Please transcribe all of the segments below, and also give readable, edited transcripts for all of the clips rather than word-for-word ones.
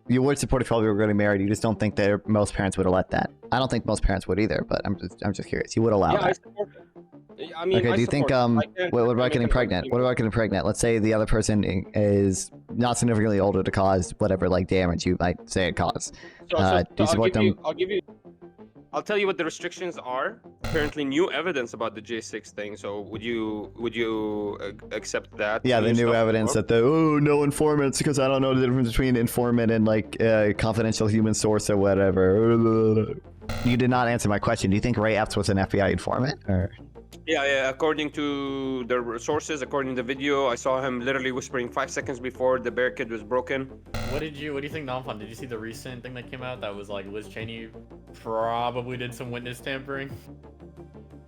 You would support if 12-year-old getting married. You just don't think that most parents would have let that. I don't think most parents would either, but I'm just curious. You would allow that. I support it. I mean, okay, do you think what about getting pregnant? What about getting pregnant? Let's say the other person is not significantly older to cause whatever like damage you might say it caused. Do you support them? I'll tell you what the restrictions are. Apparently, new evidence about the J6 thing. So, would you accept that? Yeah, the new evidence that no informants because I don't know the difference between informant and like confidential human source or whatever. You did not answer my question. Do you think Ray EPPS was an FBI informant? Or? Yeah. According to the sources, according to the video, I saw him literally whispering 5 seconds before the barricade was broken. What do you think, Nonfon? Did you see the recent thing that came out that was like Liz Cheney probably did some witness tampering?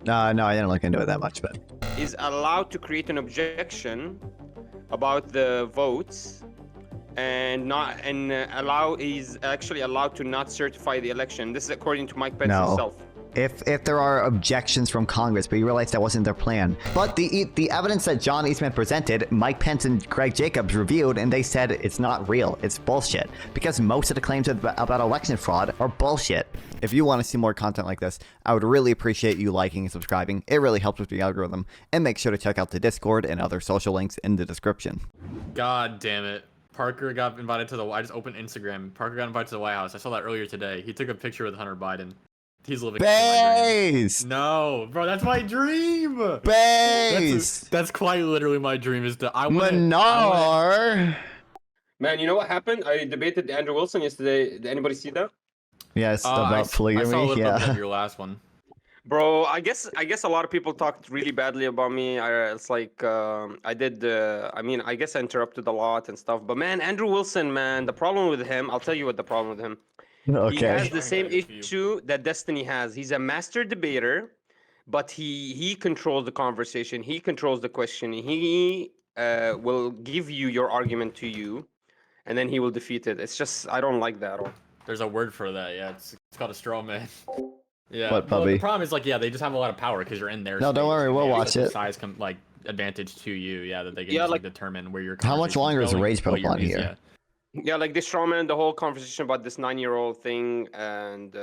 No, I didn't look into it that much, but is allowed to create an objection about the votes and he's actually allowed to not certify the election. This is according to Mike Pence himself. If there are objections from Congress, but you realize that wasn't their plan. But the evidence that John Eastman presented, Mike Pence and Greg Jacobs reviewed, and they said it's not real. It's bullshit. Because most of the claims about election fraud are bullshit. If you want to see more content like this, I would really appreciate you liking and subscribing. It really helps with the algorithm. And make sure to check out the Discord and other social links in the description. God damn it. Parker got invited to I just opened Instagram. Parker got invited to the White House. I saw that earlier today. He took a picture with Hunter Biden. He's living Base! No, bro, that's my dream! Base! That's quite literally my dream is to Manar! Man, you know what happened? I debated Andrew Wilson yesterday. Did anybody see that? Yes, about polygamy. I saw a little bit of your last one. Bro, I guess a lot of people talked really badly about me. It's like I guess I interrupted a lot and stuff. But man, Andrew Wilson, man, the problem with him, I'll tell you what the problem with him. Okay. He has the same issue that Destiny has. He's a master debater, but he controls the conversation. He controls the question. He will give you your argument to you, and then he will defeat it. It's just, I don't like that at all. There's a word for that, yeah. It's called a straw man. Yeah. What, puppy? Well, the problem is, like, yeah, they just have a lot of power because you're in there. No, don't worry, we'll watch it. Size advantage to you, yeah, that they can just, determine where you're. How much longer is Rage Pop on here? Yeah, like this strawman, the whole conversation about this 9-year-old thing, and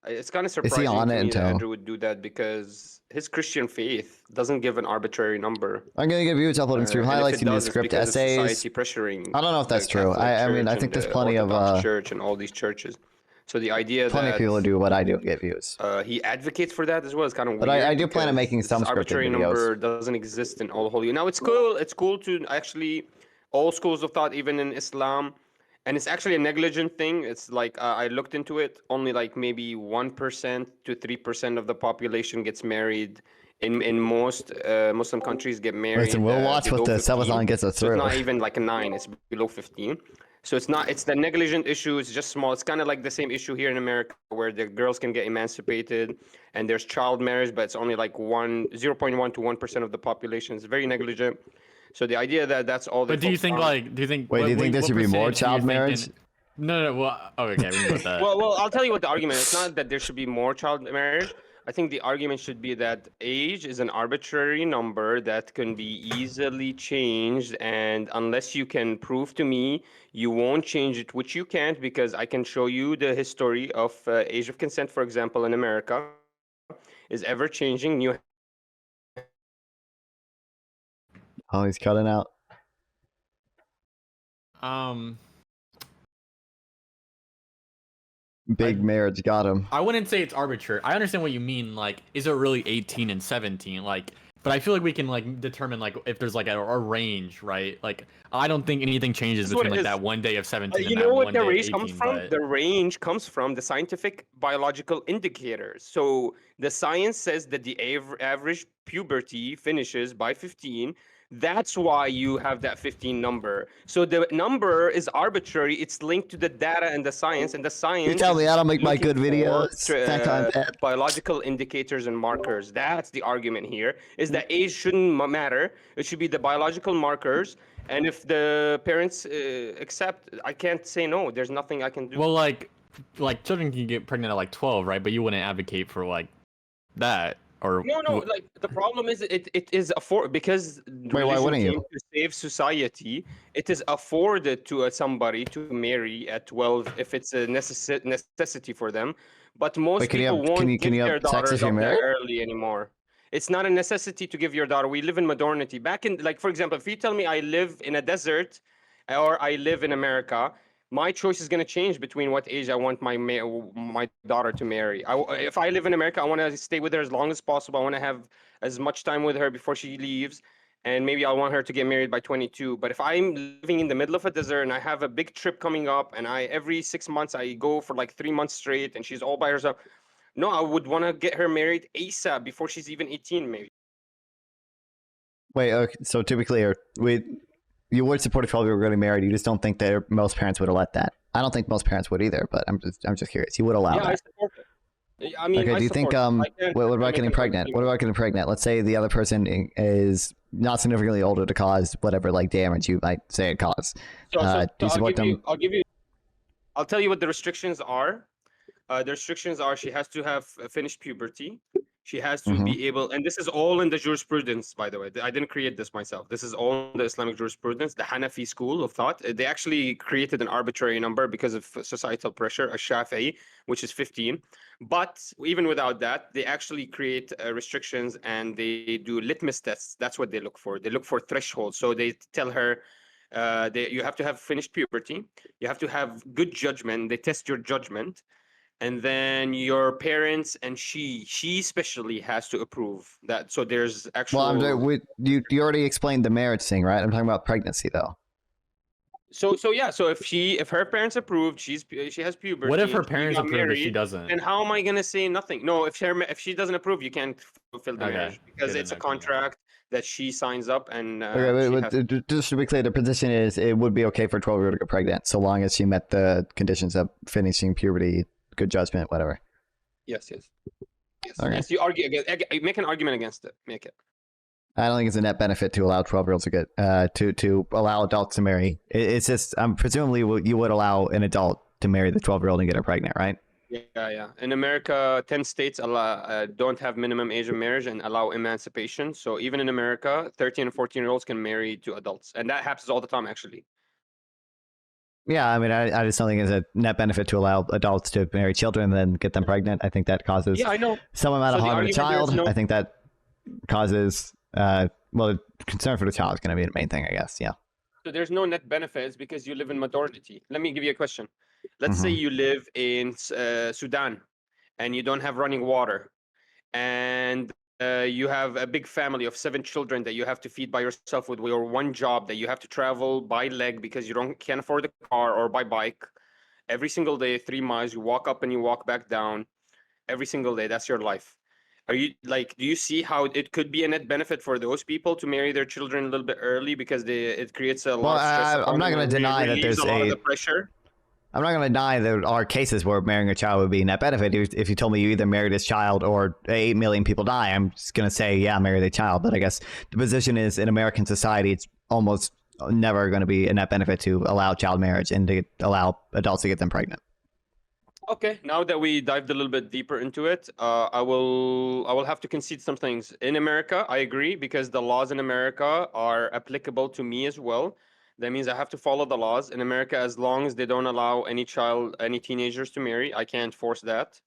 it's kind of surprising to me that Andrew would do that because his Christian faith doesn't give an arbitrary number. I'm gonna give you its uploading stream highlights, you need script essays. Pressuring I don't know if that's true. I mean, I think there's plenty of church and all these churches. So the idea plenty of people do what I do and get views. He advocates for that as well. It's kind of weird. But I do plan on making some scripted arbitrary videos. Number doesn't exist in all holy. Now it's cool. It's cool to actually. All schools of thought, even in Islam, and it's actually a negligent thing. It's like I looked into it. Only like maybe 1% to 3% of the population gets married. In most Muslim countries, get married. Listen, we'll watch what the subathon gets us through. So it's not even like a 9. It's below 15. So it's not. It's the negligent issue. It's just small. It's kind of like the same issue here in America, where the girls can get emancipated, and there's child marriage, but it's only like 0.1 to 1% of the population. It's very negligent. So the idea that that's all. But do you think do you think there should be more child marriage? No. Well, okay, we can put that. well, I'll tell you what the argument is. It's not that there should be more child marriage. I think the argument should be that age is an arbitrary number that can be easily changed, and unless you can prove to me you won't change it, which you can't, because I can show you the history of age of consent, for example, in America, is ever changing. Oh, he's cutting out. Big marriage got him. I wouldn't say it's arbitrary. I understand what you mean. Like, is it really 18 and 17? Like, but I feel like we can like determine like if there's like a range, right? Like, I don't think anything changes between like that one day of 17 and that one day of 18. You know what the range comes from? The range comes from the scientific biological indicators. So the science says that the average puberty finishes by 15. That's why you have that 15 number. So the number is arbitrary. It's linked to the data and the science, and the science. You tell me I don't make my good videos. Biological indicators and markers. That's the argument here. Is that age shouldn't matter. It should be the biological markers. And if the parents accept, I can't say no. There's nothing I can do. Well, like children can get pregnant at like 12, right? But you wouldn't advocate for like that. Or No, like the problem is it is because Why religion wouldn't you? came to save society. It is afforded to somebody to marry at 12 if it's a necessity for them. But most Wait, people won't can give you their have sex if daughters you're up that married? early anymore. It's not a necessity to give your daughter. We live in modernity. Back in, like, for example, if you tell me I live in a desert or I live in America, my choice is going to change between what age I want my daughter to marry. If I live in America, I want to stay with her as long as possible. I want to have as much time with her before she leaves, and maybe I want her to get married by 22. But if I'm living in the middle of a desert and I have a big trip coming up, and I every 6 months I go for like 3 months straight, and she's all by herself, no, I would want to get her married ASAP before she's even 18, maybe. Wait, okay, so to be clear, you would support a 12-year-old getting married. You just don't think that most parents would let that. I don't think most parents would either, but I'm just curious. You would allow Yeah, I that. support it. I mean, Okay, I do you think support it. I can't- what I about can't getting make an pregnant? argument. What about getting pregnant? Let's say the other person is not significantly older to cause whatever like damage you might say it caused. So Do you I'll support give them? I'll tell you what the restrictions are. The restrictions are she has to have finished puberty. She has to Mhm. be able, and this is all in the jurisprudence, by the way. I didn't create this myself. This is all in the Islamic jurisprudence, the Hanafi school of thought. They actually created an arbitrary number because of societal pressure, a Shafi'i, which is 15. But even without that, they actually create restrictions and they do litmus tests. That's what they look for. They look for thresholds. So they tell her, you have to have finished puberty. You have to have good judgment. They test your judgment, and then your parents and she especially has to approve that. So there's Well, actual. you already explained the marriage thing, right? I'm talking about pregnancy though. So yeah. So if her parents approved, she has puberty. what if her And she parents got approve but she married, doesn't? then how am I gonna say nothing? No, if she doesn't approve, you can't fulfill the Okay, marriage because good it's a enough. Okay. contract that she signs up, and Okay, she has. just to be clear, the position is it would be okay for a 12-year-old to get pregnant so long as she met the conditions of finishing puberty, good judgment, whatever. Yes, yes, yes, Okay. yes. You argue against. Make an argument against it. Make it. I don't think it's a net benefit to allow 12-year-olds to get to allow adults to marry. It's just presumably you would allow an adult to marry the 12-year-old and get her pregnant, right? Yeah. In America, 10 states don't have minimum age of marriage and allow emancipation. So even in America, 13 and 14-year-olds can marry to adults, and that happens all the time, actually. Yeah, I mean, I just don't think it's a net benefit to allow adults to marry children and then get them pregnant. I think that causes Yeah, I know. some amount So of the harm to the argument there is child. no. I think that causes well, concern for the child is going to be the main thing, I guess. Yeah. So there's no net benefits because you live in modernity. Let me give you a question. Let's say Mhm. you live in Sudan and you don't have running water, and you have a big family of 7 children that you have to feed by yourself with your one job that you have to travel by leg because you can't afford a car, or by bike every single day, 3 miles. You walk up and you walk back down every single day. That's your life. Are you like? Do you see how it could be a net benefit for those people to marry their children a little bit early because it creates a Well, lot of stress I'm upon not them going and to deny that relieves there's a lot of the pressure? I'm not going to deny there are cases where marrying a child would be a net benefit. If you told me you either married this child or 8 million people die, I'm just going to say, yeah, marry the child. But I guess the position is in American society, it's almost never going to be a net benefit to allow child marriage and to allow adults to get them pregnant. Okay, now that we dived a little bit deeper into it, I will have to concede some things. In America, I agree because the laws in America are applicable to me as well. That means I have to follow the laws in America as long as they don't allow any teenagers to marry. I can't force that.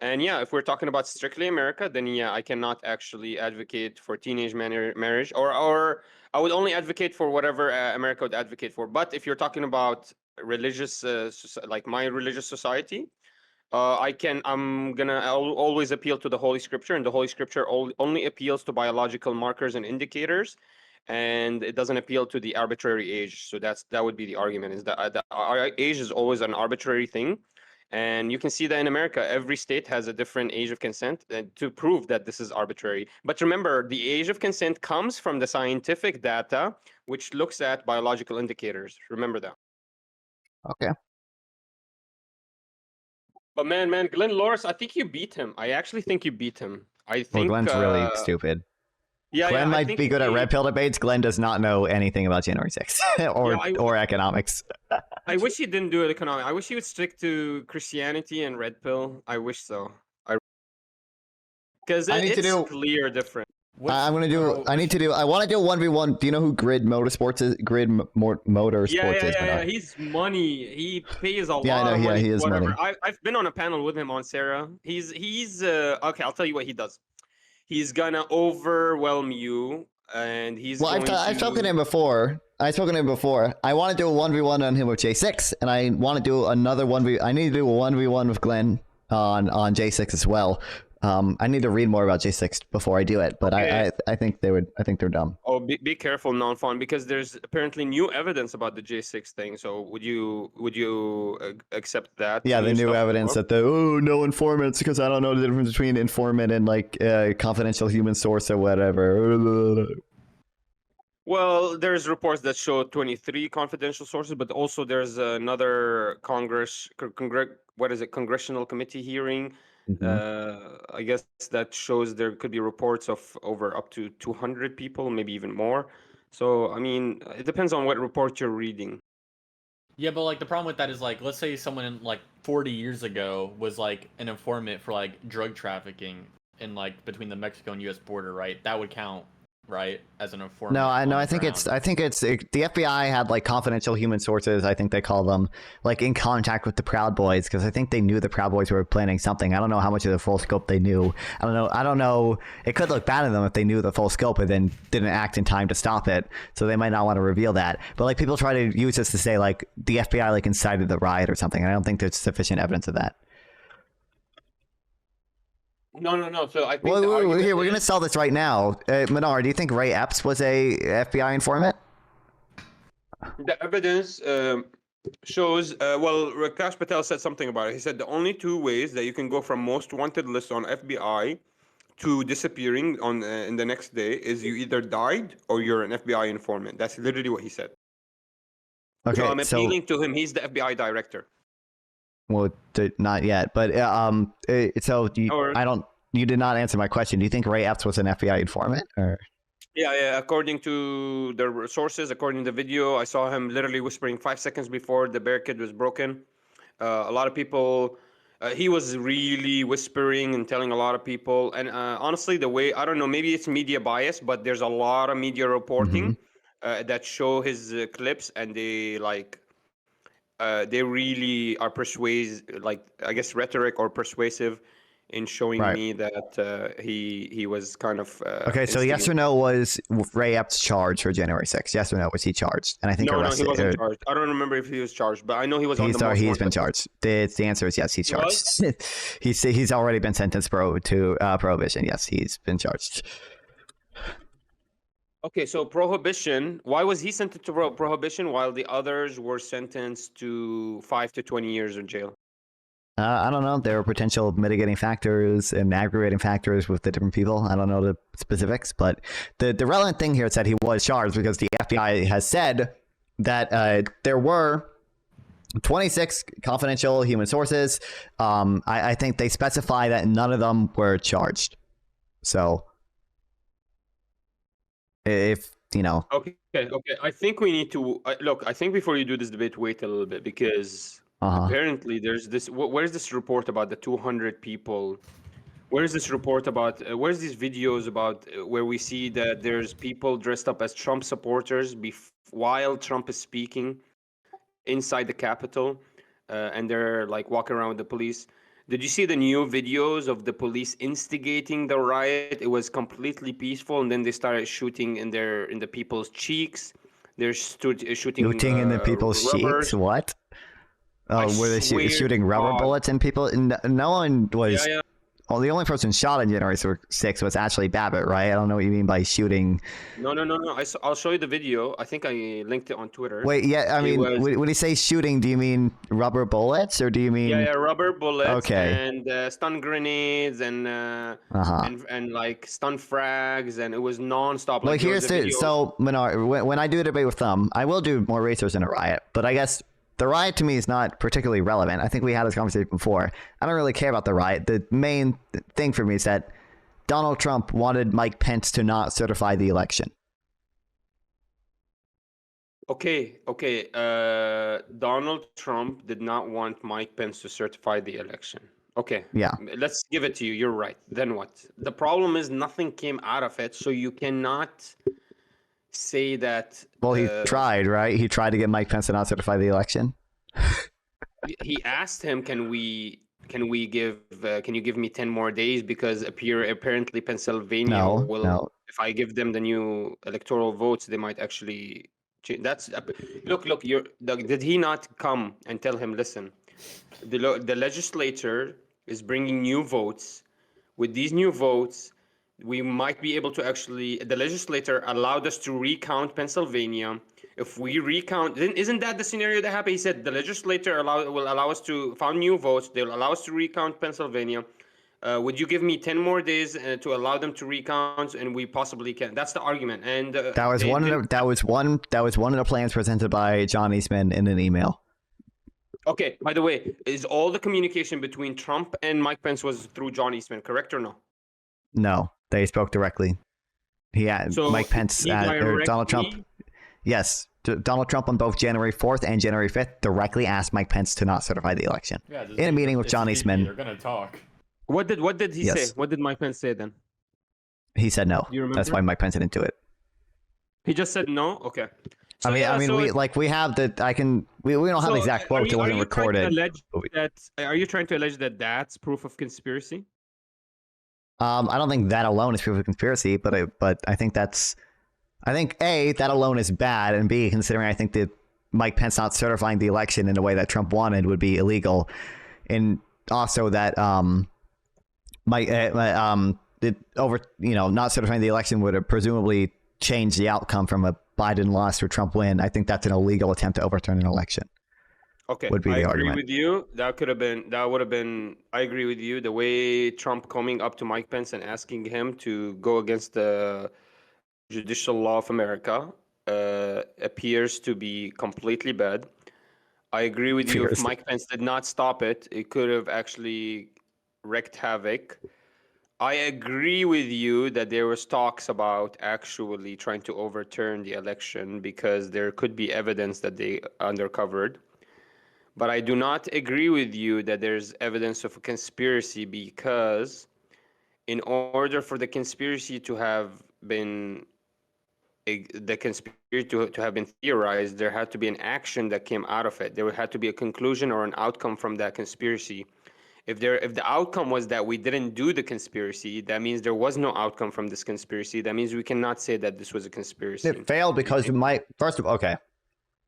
And yeah, if we're talking about strictly America, then yeah, I cannot actually advocate for teenage marriage, or I would only advocate for whatever America would advocate for. But if you're talking about religious, like my religious society, I'm gonna always appeal to the Holy Scripture, and the Holy Scripture only appeals to biological markers and indicators, and it doesn't appeal to the arbitrary age. So that would be the argument: is that our age is always an arbitrary thing. And you can see that in America, every state has a different age of consent to prove that this is arbitrary. But remember, the age of consent comes from the scientific data, which looks at biological indicators. Remember that. Okay. But man, Glenn Loris, I think you beat him. I actually think you beat him. I Well, think. Glenn's really stupid. Yeah. Glenn I might think be good at he- red pill debates. Glenn does not know anything about January 6th or economics. I wish he didn't do it economic. I wish he would stick to Christianity and red pill. I wish so. Because I need to it's do- clear different. I'm gonna do. I need to do. I want to do 1v1. Do you know who Grid Motorsports is? Motorsports is. Yeah. Manar? He's money. He pays a Yeah, I lot know. of Yeah, money. he is Whatever. money. I've been on a panel with him on Sarah. He's okay. I'll tell you what he does. He's gonna overwhelm you, and he's Well, going I've spoken to to. him before. I've spoken to him before. I want to do a 1v1 on him with J6, and I want to do another 1v. I need to do a 1v1 with Glenn on J6 as well. I need to read more about J6 before I do it, but Okay. I think they would. I think they're dumb. Oh, be careful, Nonfon, because there's apparently new evidence about the J6 thing. So would you accept that? Yeah, the new stuff as evidence well? that no informants because I don't know the difference between informant and like confidential human source or whatever. Well, there's reports that show 23 confidential sources, but also there's another congressional committee hearing. I guess that shows there could be reports of over up to 200 people, maybe even more. So, I mean, it depends on what report you're reading. Yeah, but like the problem with that is like, let's say someone in like 40 years ago was like an informant for like drug trafficking in like between the Mexico and U.S. border, right? That would count, right, as an informant. No, I know. on I the think ground. the FBI had like confidential human sources. I think they call them like in contact with the Proud Boys because I think they knew the Proud Boys were planning something. I don't know how much of the full scope they knew. I don't know. It could look bad on them if they knew the full scope and then didn't act in time to stop it. So they might not want to reveal that. But like people try to use this to say like the FBI like incited the riot or something. And I don't think there's sufficient evidence of that. No. So I think Well, the argument here we're gonna is- sell this right now. Manar, do you think Ray Epps was a FBI informant? the evidence shows, well, Rakash Patel said something about it. He said the only two ways that you can go from most wanted list on FBI to disappearing on in the next day is you either died or you're an FBI informant. That's literally what he said. Okay, So I'm appealing to him. He's the FBI director. Well, not yet, but so Or- you did not answer my question. Do you think Ray Epps was an FBI informant? Or Yeah. According to the sources, according to the video, I saw him literally whispering 5 seconds before the barricade was broken. A lot of people, he was really whispering and telling a lot of people. And honestly, the way, I don't know, maybe it's media bias, but there's a lot of media reporting that show his clips, and they really are like I guess rhetoric or persuasive in showing Right. me that he was kind of okay, so yes or no was Ray Epps charged for January 6th? Yes or no was he charged? And I think No, arrested. he wasn't charged. I don't remember if he was charged, but I know he was on the most He's been wanted. charged. The answer is yes, he's He was? charged. he's already been sentenced to prohibition. Yes, he's been charged. Okay, so prohibition. Why was he sentenced to prohibition while the others were sentenced to 5 to 20 years in jail? I don't know. There were potential mitigating factors and aggravating factors with the different people. I don't know the specifics, but the relevant thing here is that he was charged because the FBI has said that there were 26 confidential human sources. I think they specify that none of them were charged. So if you know, Okay. I think we need to look. I think before you do this debate, wait a little bit because apparently there's this. Where's this report about the 200 people? Where's this report about? Where's these videos about where we see that there's people dressed up as Trump supporters while Trump is speaking inside the Capitol, and they're like walking around with the police. Did you see the new videos of the police instigating the riot? It was completely peaceful, and then they started shooting in the people's cheeks. They're shooting shooting in the people's rubbers. cheeks. What? Oh, were they swear shooting to rubber God. bullets in people? No one was. Yeah. Well, the only person shot on January 6th was Ashley Babbitt, right? I don't know what you mean by shooting. No. I'll show you the video. I think I linked it on Twitter. Wait, yeah, I mean, when you say shooting, do you mean rubber bullets or do you mean? Yeah, rubber bullets Okay. and stun grenades and and like stun frags, and it was nonstop. Well, Like, there was here's a the video- so Manar. When I do a debate with them, I will do more racers in a riot, but I guess the riot to me is not particularly relevant. I think we had this conversation before. I don't really care about the riot. The main thing for me is that Donald Trump wanted Mike Pence to not certify the election. Okay. Donald Trump did not want Mike Pence to certify the election. Okay. Yeah. Let's give it to you. You're right. Then what? The problem is nothing came out of it, so you cannot say that. Well, he tried, right? He tried to get Mike Pence to not certify the election. He asked him, "Can you give me 10 more days because apparently Pennsylvania will if I give them the new electoral votes, they might actually change." That's look. Did he not come and tell him, listen, the legislature is bringing new votes. With these new votes, we might be able to actually. The legislature allowed us to recount Pennsylvania. If we recount, then isn't that the scenario that happened? He said the legislature will allow us to found new votes. They'll allow us to recount Pennsylvania. Would you give me 10 more days to allow them to recount, and we possibly can? That's the argument. And that was one of the plans presented by John Eastman in an email. Okay. By the way, is all the communication between Trump and Mike Pence was through John Eastman, correct or no? No, they spoke directly. He had Mike Pence or Donald Trump. Yes, Donald Trump on both January 4th and January 5th directly asked Mike Pence to not certify the election in a meeting with John Eastman. They're gonna talk. What did he say? What did Mike Pence say then? He said no. Do you remember? That's why Mike Pence didn't do it. He just said no. Okay. So, we have the. We don't have the exact quote. It wasn't recorded. Are you trying to allege that that's proof of conspiracy? I don't think that alone is proof of conspiracy, but I think that's. I think A, that alone is bad, and B, considering I think that Mike Pence not certifying the election in the way that Trump wanted would be illegal, and also that not certifying the election would have presumably changed the outcome from a Biden loss to a Trump win. I think that's an illegal attempt to overturn an election. Okay, would be the argument. I agree with you. That would have been. I agree with you. The way Trump coming up to Mike Pence and asking him to go against the judicial law of America appears to be completely bad. I agree with you. If Mike Pence did not stop it, it could have actually wreaked havoc. I agree with you that there was talks about actually trying to overturn the election because there could be evidence that they uncovered. But I do not agree with you that there's evidence of a conspiracy, because in order for the conspiracy to have been to have been theorized, there had to be an action that came out of it. There had to be a conclusion or an outcome from that conspiracy. If the outcome was that we didn't do the conspiracy, that means there was no outcome from this conspiracy. That means we cannot say that this was a conspiracy. It failed because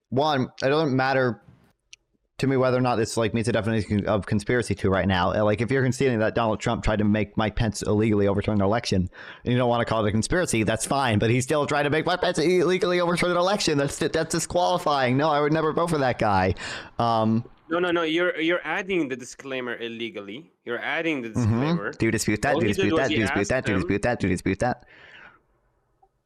one, it doesn't matter to me whether or not this meets the definition of conspiracy to right now. Like, if you're conceding that Donald Trump tried to make Mike Pence illegally overturn an election and you don't want to call it a conspiracy, that's fine. But he's still trying to make Mike Pence illegally overturn an election. That's disqualifying. No, I would never vote for that guy. No. You're adding the disclaimer illegally. You're adding the disclaimer. Do you dispute that? Do you dispute that? Do you dispute that? Do you dispute that? Do you dispute that?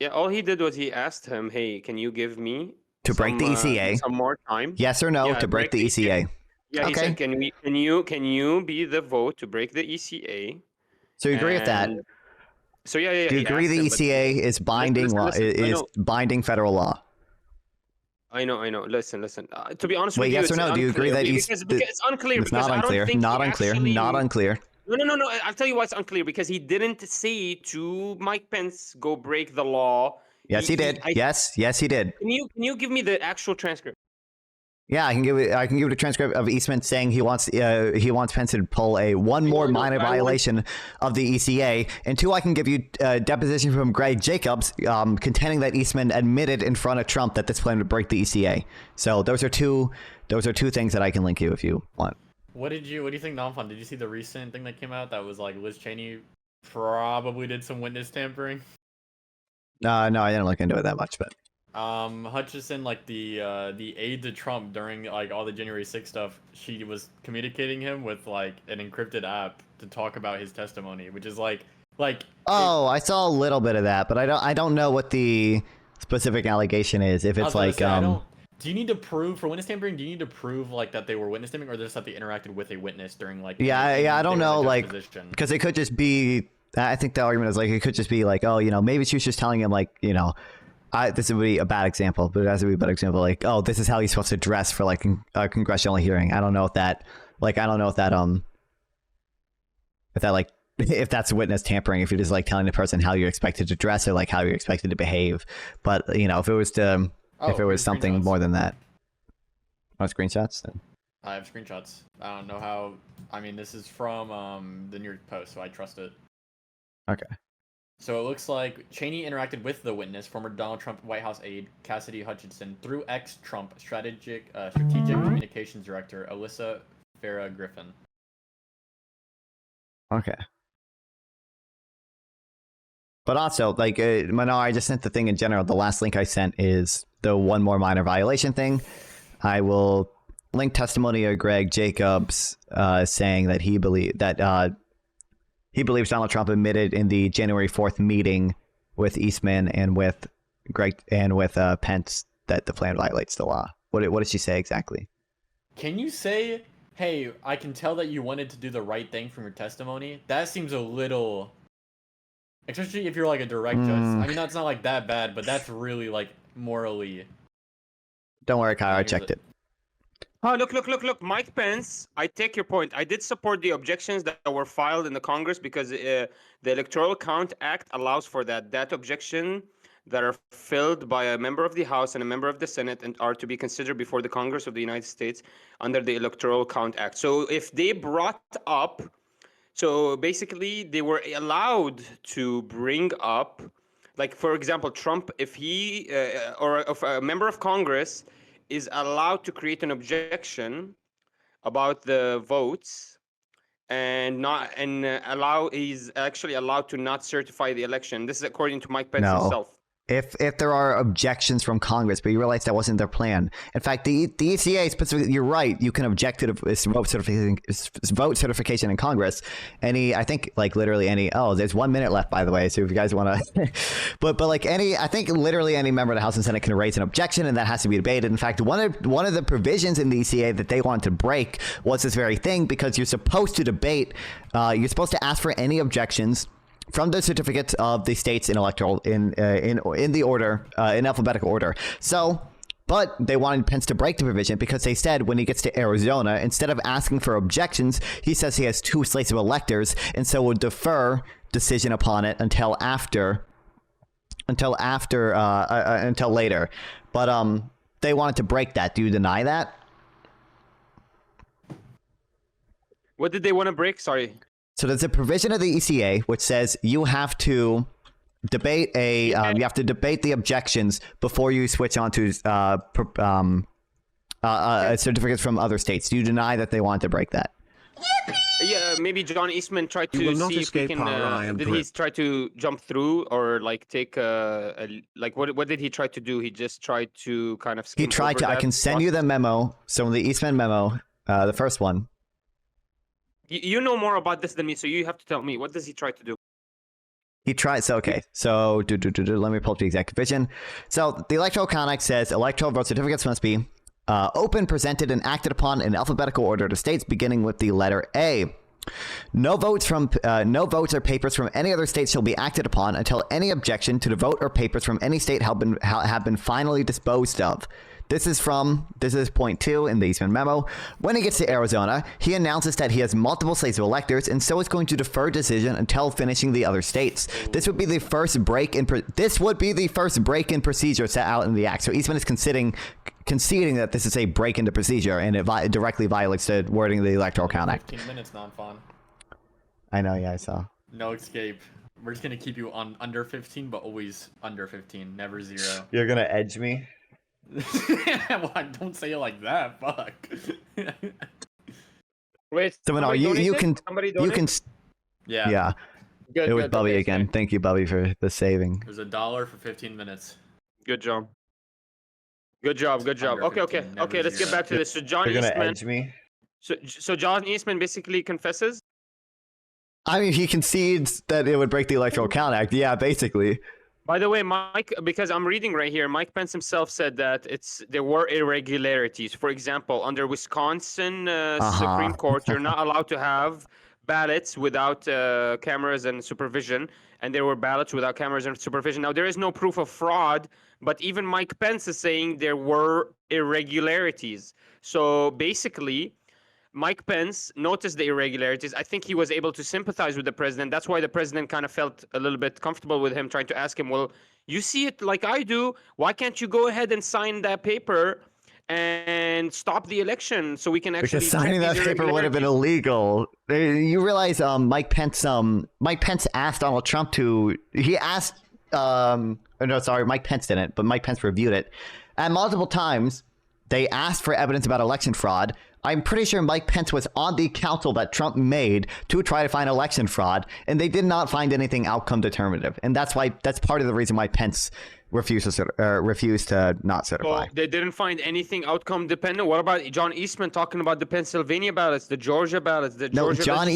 Yeah, all he did was he asked him, "Hey, can you give me to break the ECA some more time? Yes or no to break the ECA?" Yeah, he said, "Can you be the vote to break the ECA?" So you agree with that? So yeah. Do you agree the ECA is binding law? Is binding federal law? I know. Listen. To be honest with you, yes or no? Do you agree that because it's unclear? It's not unclear. Not unclear. No. I'll tell you why it's unclear. Because he didn't say to Mike Pence, "Go break the law." Yes, he did. Yes, he did. Can you give me the actual transcript? Yeah, I can give you the transcript of Eastman saying he wants Pence to pull one more minor violation of the ECA, and two, I can give you a deposition from Greg Jacobs contending that Eastman admitted in front of Trump that this plan would break the ECA. So those are two things that I can link you if you want. What do you think, Nonfon? Did you see the recent thing that came out that was like Liz Cheney probably did some witness tampering? No, I didn't look into it that much, but. Hutchison, like the aide to Trump during like all the January 6th stuff, she was communicating him with like an encrypted app to talk about his testimony, which is like. Oh, I saw a little bit of that, but I don't know what the specific allegation is. If it's like do you need to prove for witness tampering? Do you need to prove like that they were witness tampering, or just that they interacted with a witness during like? Yeah, I don't know, like, because it could just be. I think the argument is like it could just be like, oh, maybe she was just telling him like, this would be a bad example, but it has to be a better example. Like, oh, this is how he's supposed to dress for like a congressional hearing. I don't know if that If that like if that's witness tampering, if you're just like telling the person how you're expected to dress or like how you're expected to behave. But if it was something more than that. Oh, screenshots then. I have screenshots. I don't know how. I mean, this is from the New York Post, so I trust it. Okay. So it looks like Cheney interacted with the witness, former Donald Trump White House aide Cassidy Hutchinson, through ex-Trump strategic communications director Alyssa Farah Griffin. Okay. But also, like, Manar, I just sent the thing in general. The last link I sent is the one more minor violation thing. I will link testimony of Greg Jacobs saying that he believes Donald Trump admitted in the January 4th meeting with Eastman and with Pence that the plan violates the law. What did she say exactly? Can you say, hey, I can tell that you wanted to do the right thing from your testimony? That seems a little, especially if you're like a direct judge. I mean, that's not like that bad, but that's really like morally. Don't worry, Kyle, I checked it. Oh, look. Mike Pence, I take your point. I did support the objections that were filed in the Congress because the Electoral Count Act allows for that. That objection that are filled by a member of the House and a member of the Senate and are to be considered before the Congress of the United States under the Electoral Count Act. So if they brought up, so basically they were allowed to bring up, like, for example, Trump, if he or if a member of Congress is allowed to create an objection about the votes he's actually allowed to not certify the election. This is according to Mike Pence himself. If there are objections from Congress, but you realize that wasn't their plan. In fact, the ECA specifically, you're right. You can object to this vote certification in Congress. I think like literally any. Oh, there's 1 minute left, by the way. So if you guys want to, but like I think literally any member of the House and Senate can raise an objection, and that has to be debated. In fact, one of the provisions in the ECA that they wanted to break was this very thing, because you're supposed to debate. You're supposed to ask for any objections from the certificates of the states in the order, in alphabetical order. So, but they wanted Pence to break the provision because they said when he gets to Arizona, instead of asking for objections, he says he has 2 slates of electors, and so will defer decision upon it until later. But they wanted to break that. Do you deny that? What did they want to break? Sorry. So there's a provision of the ECA which says you have to debate the objections before you switch on to certificates from other states. Do you deny that they want to break that? Yeah, maybe John Eastman tried to see if he can. Did he try to jump through or like take what did he try to do? He just tried to kind of. He tried to. I can send you the memo. So the Eastman memo, the first one. You know more about this than me, so you have to tell me. What does he try to do? He tries. So, okay. So, let me pull up the exact provision. So, the Electoral Count Act says electoral vote certificates must be open, presented, and acted upon in alphabetical order to states beginning with the letter A. No votes or papers from any other state shall be acted upon until any objection to the vote or papers from any state have been finally disposed of. This is point 2 in the Eastman memo. When he gets to Arizona, he announces that he has multiple slates of electors and so is going to defer decision until finishing the other states. This would be the first break in procedure set out in the act. So Eastman is conceding that this is a break into procedure and it directly violates the wording of the Electoral Count Act. 15 minutes, Nonfon. I know, yeah, I saw. No escape. We're just gonna keep you on under 15, but always under 15, never 0. You're gonna edge me? Well, don't say it like that. Fuck. Wait. So no, you can. Yeah. Good, it was Bubby again. Sorry. Thank you, Bubby, for the saving. There's $1 for 15 minutes. Good job. Okay. Let's get back to this. So John You're gonna Eastman. edge me. So John Eastman basically confesses. I mean, he concedes that it would break the Electoral Count Act. Yeah, basically. By the way, Mike, because I'm reading right here, Mike Pence himself said that there were irregularities. For example, under Wisconsin Supreme Court, you're not allowed to have ballots without cameras and supervision, and there were ballots without cameras and supervision. Now, there is no proof of fraud, but even Mike Pence is saying there were irregularities. So basically, Mike Pence noticed the irregularities. I think he was able to sympathize with the president. That's why the president kind of felt a little bit comfortable with him, trying to ask him, well, you see it like I do. Why can't you go ahead and sign that paper and stop the election so we can actually Because signing check that these paper would have been illegal. You realize Mike Pence asked Donald Trump to. He asked. No, sorry, Mike Pence didn't, but Mike Pence reviewed it. And multiple times, they asked for evidence about election fraud. I'm pretty sure Mike Pence was on the council that Trump made to try to find election fraud, and they did not find anything outcome determinative. And that's part of the reason why Pence refused to not certify. So they didn't find anything outcome dependent. What about John Eastman talking about the Pennsylvania ballots, the Georgia ballots, the Georgia John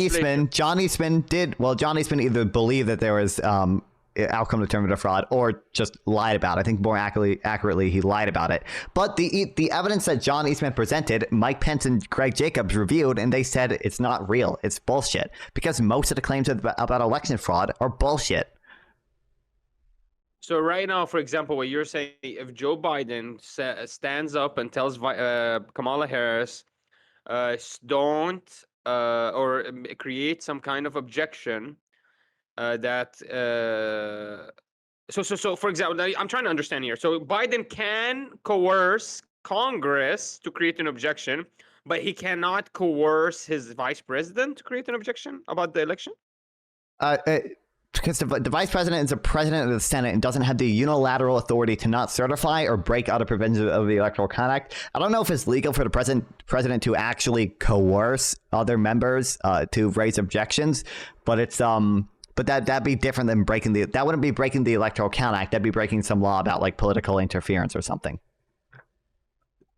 Eastman did. Well, John Eastman either believed that there was outcome determinative fraud or just lied about it. I think more accurately he lied about it. But the evidence that John Eastman presented, Mike Pence and Greg Jacobs reviewed, and they said it's not real. It's bullshit, because most of the claims about election fraud are bullshit. So right now, for example, what you're saying, if Joe Biden stands up and tells Kamala Harris, don't or create some kind of objection, so for example, I'm trying to understand here. So Biden can coerce Congress to create an objection, but he cannot coerce his vice president to create an objection about the election? Because the vice president is a president of the Senate and doesn't have the unilateral authority to not certify or break other provisions of the Electoral Act. I don't know if it's legal for the president to actually coerce other members to raise objections, but it's but that'd be different than that wouldn't be breaking the Electoral Act. That'd be breaking some law about like political interference or something.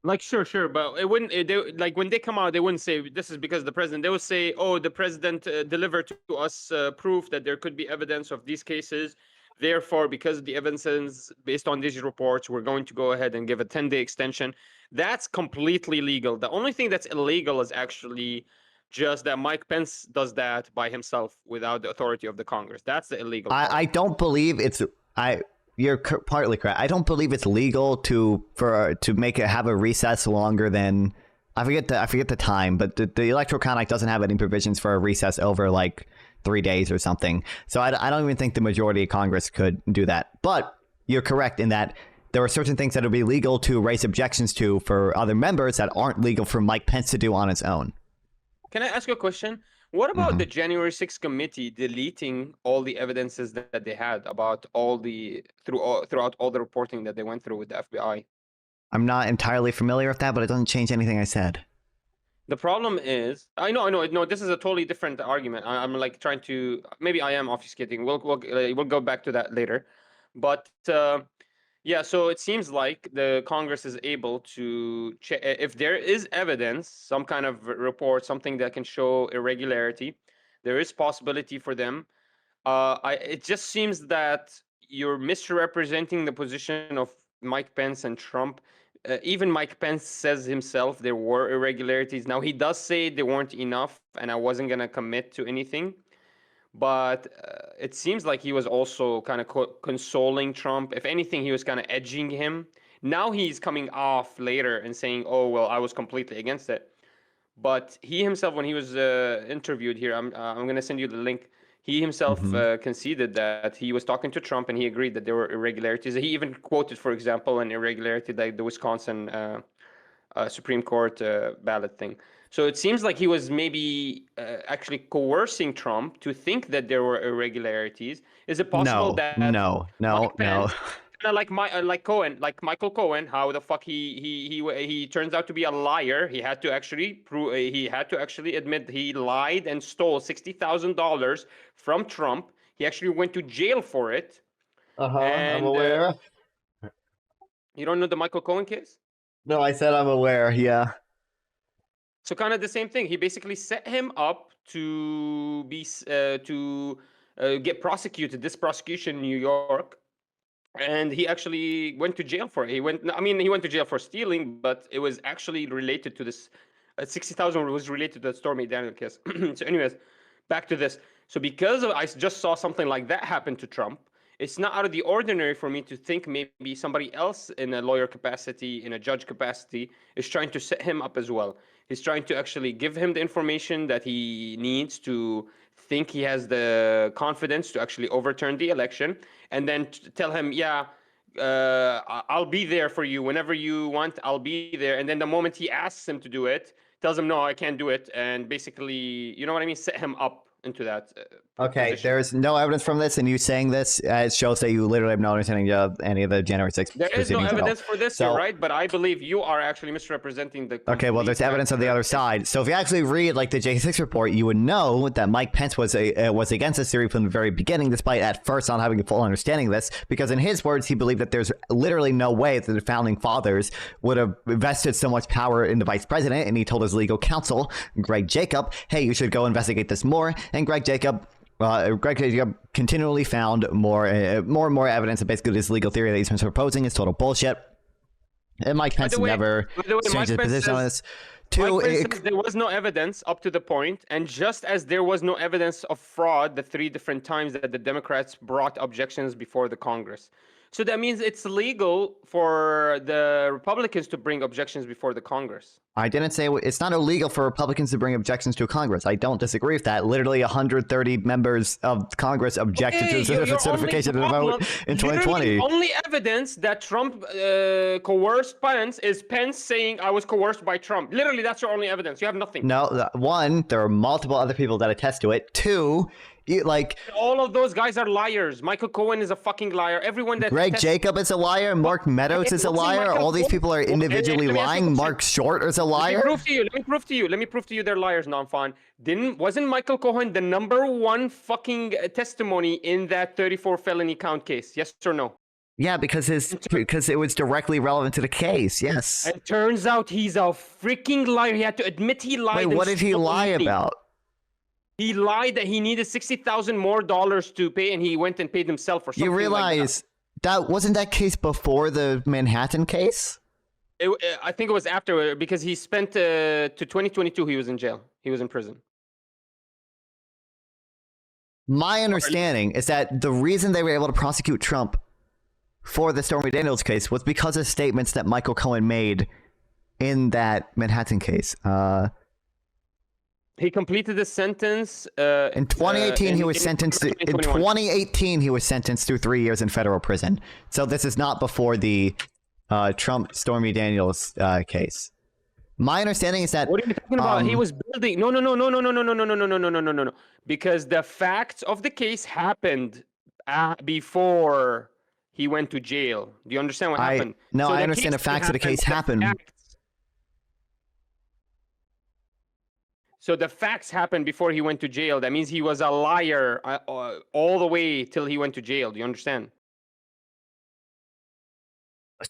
Like, sure, but it wouldn't. Like when they come out, they wouldn't say this is because the president. They would say, "Oh, the president delivered to us proof that there could be evidence of these cases. Therefore, because the evidence is based on these reports, we're going to go ahead and give a 10-day extension." That's completely legal. The only thing that's illegal is actually just that Mike Pence does that by himself without the authority of the Congress. That's the illegal part. I don't believe it's. You're partly correct. I don't believe it's legal to have a recess longer than I forget the time, but the Electoral Act doesn't have any provisions for a recess over like 3 days or something. So I don't even think the majority of Congress could do that. But you're correct in that there are certain things that would be legal to raise objections to for other members that aren't legal for Mike Pence to do on his own. Can I ask you a question? What about the January 6th committee deleting all the evidences that they had about throughout all the reporting that they went through with the FBI? I'm not entirely familiar with that, but it doesn't change anything I said. The problem is, I know. No, this is a totally different argument. I'm like trying to, maybe I am obfuscating. We'll go back to that later, but yeah. So it seems like the Congress is able to check if there is evidence, some kind of report, something that can show irregularity. There is possibility for them. It just seems that you're misrepresenting the position of Mike Pence and Trump. Even Mike Pence says himself there were irregularities. Now, he does say they weren't enough and I wasn't going to commit to anything. But it seems like he was also kind of consoling Trump. If anything, he was kind of edging him. Now he's coming off later and saying, oh, well, I was completely against it. But he himself, when he was interviewed here, I'm going to send you the link. He himself conceded that he was talking to Trump and he agreed that there were irregularities. He even quoted, for example, an irregularity like the Wisconsin Supreme Court ballot thing. So it seems like he was maybe actually coercing Trump to think that there were irregularities. Is it possible that no. Like Michael Cohen, how the fuck he turns out to be a liar? He had to actually prove. He had to actually admit he lied and stole $60,000 from Trump. He actually went to jail for it. I'm aware. You don't know the Michael Cohen case? No, I said I'm aware. Yeah. So kind of the same thing. He basically set him up to be get prosecuted. This prosecution in New York. And he actually went to jail for it. He went to jail for stealing, but it was actually related to this. 60,000 was related to the Stormy Daniel case. So anyways, back to this. So because I just saw something like that happen to Trump, it's not out of the ordinary for me to think maybe somebody else in a lawyer capacity, in a judge capacity, is trying to set him up as well. He's trying to actually give him the information that he needs to think he has the confidence to actually overturn the election, and then tell him, yeah, I'll be there for you whenever you want. I'll be there. And then the moment he asks him to do it, tells him, no, I can't do it. And basically, you know what I mean? Set him up into that. Okay, position. there's no evidence from this, and you saying this shows that you literally have no understanding of any of the January 6th There is no proceedings at all. evidence for this, So- you're right? But I believe you are actually misrepresenting the. Okay, well, there's complete evidence on the other side. So if you actually read like the J6 report, you would know that Mike Pence was against this theory from the very beginning, despite at first not having a full understanding of this, because in his words, he believed that there's literally no way that the founding fathers would have invested so much power in the vice president, and he told his legal counsel, Greg Jacob, hey, you should go investigate this more, and Greg Jacob continually found more and more evidence that basically this legal theory that he's been proposing is total bullshit. And Mike Pence never changed his position on this. Mike Pence says there was no evidence up to the point, and just as there was no evidence of fraud the 3 different times that the Democrats brought objections before the Congress. So that means it's legal for the Republicans to bring objections before the Congress. I didn't say it's not illegal for Republicans to bring objections to Congress. I don't disagree with that. Literally 130 members of Congress objected to the certification of the vote in 2020. The only evidence that Trump coerced Pence is Pence saying I was coerced by Trump. Literally, that's your only evidence. You have nothing. No, one, there are multiple other people that attest to it. Two, all of those guys are liars. Michael Cohen is a fucking liar. Everyone that Greg Jacob is a liar. Mark Meadows is a liar. All these people are individually lying. Mark Short is a liar. Let me prove to you they're liars, Nonfon. Wasn't Michael Cohen the #1 fucking testimony in that 34 felony count case? Yes or no? Yeah, because it was directly relevant to the case. Yes. It turns out he's a freaking liar. He had to admit he lied. Wait, what did he lie about? He lied that he needed $60,000 more to pay, and he went and paid himself for something. You realize that wasn't that case before the Manhattan case? I think it was after, because he spent to 2022. He was in jail. He was in prison. My understanding is that the reason they were able to prosecute Trump for the Stormy Daniels case was because of statements that Michael Cohen made in that Manhattan case. He completed the sentence. In 2018, he was sentenced. In 2018, he was sentenced to 3 years in federal prison. So this is not before the Trump Stormy Daniels case. My understanding is that. What are you talking about? He was building. No. Because the facts of the case happened before he went to jail. Do you understand what happened? No, I understand the facts of the case happened. So the facts happened before he went to jail. That means he was a liar all the way till he went to jail. Do you understand?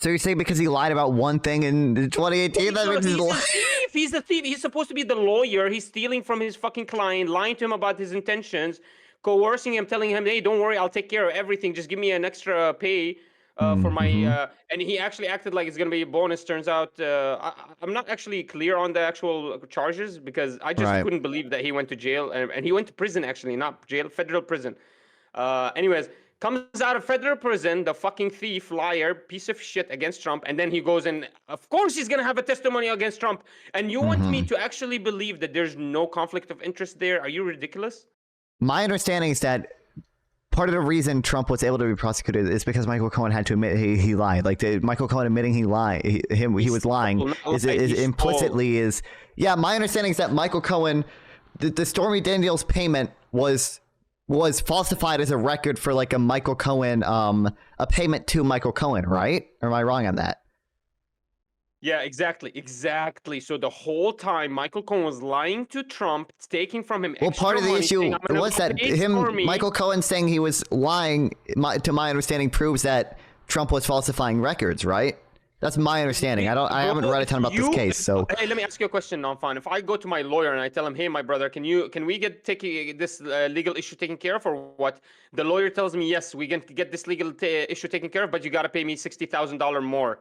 So you're saying because he lied about one thing in 2018, that means he's a thief. He's a thief. He's supposed to be the lawyer. He's stealing from his fucking client, lying to him about his intentions, coercing him, telling him, hey, don't worry, I'll take care of everything. Just give me an extra pay for my... and he actually acted like it's going to be a bonus. Turns out I'm not actually clear on the actual charges, because I just couldn't believe that he went to jail. And he went to prison, actually, not jail, federal prison. Anyways, comes out of federal prison, the fucking thief, liar, piece of shit against Trump, and then he goes and, of course, he's going to have a testimony against Trump. And you want me to actually believe that there's no conflict of interest there? Are you ridiculous? My understanding is that part of the reason Trump was able to be prosecuted is because Michael Cohen had to admit he lied. Like Michael Cohen admitting he was lying is implicitly is. Yeah, my understanding is that Michael Cohen, the Stormy Daniels payment was falsified as a record for like a Michael Cohen, a payment to Michael Cohen, right? Or am I wrong on that? Yeah, exactly. So the whole time Michael Cohen was lying to Trump, taking from him extra part of the money, issue saying, was that Michael Cohen saying he was lying, to my understanding, proves that Trump was falsifying records, right? That's my understanding. I haven't read a ton about this case, so. Hey, let me ask you a question, Nonfon. If I go to my lawyer and I tell him, hey, my brother, can we get this legal issue taken care of, or what? The lawyer tells me, yes, we can get this legal issue taken care of, but you got to pay me $60,000 more.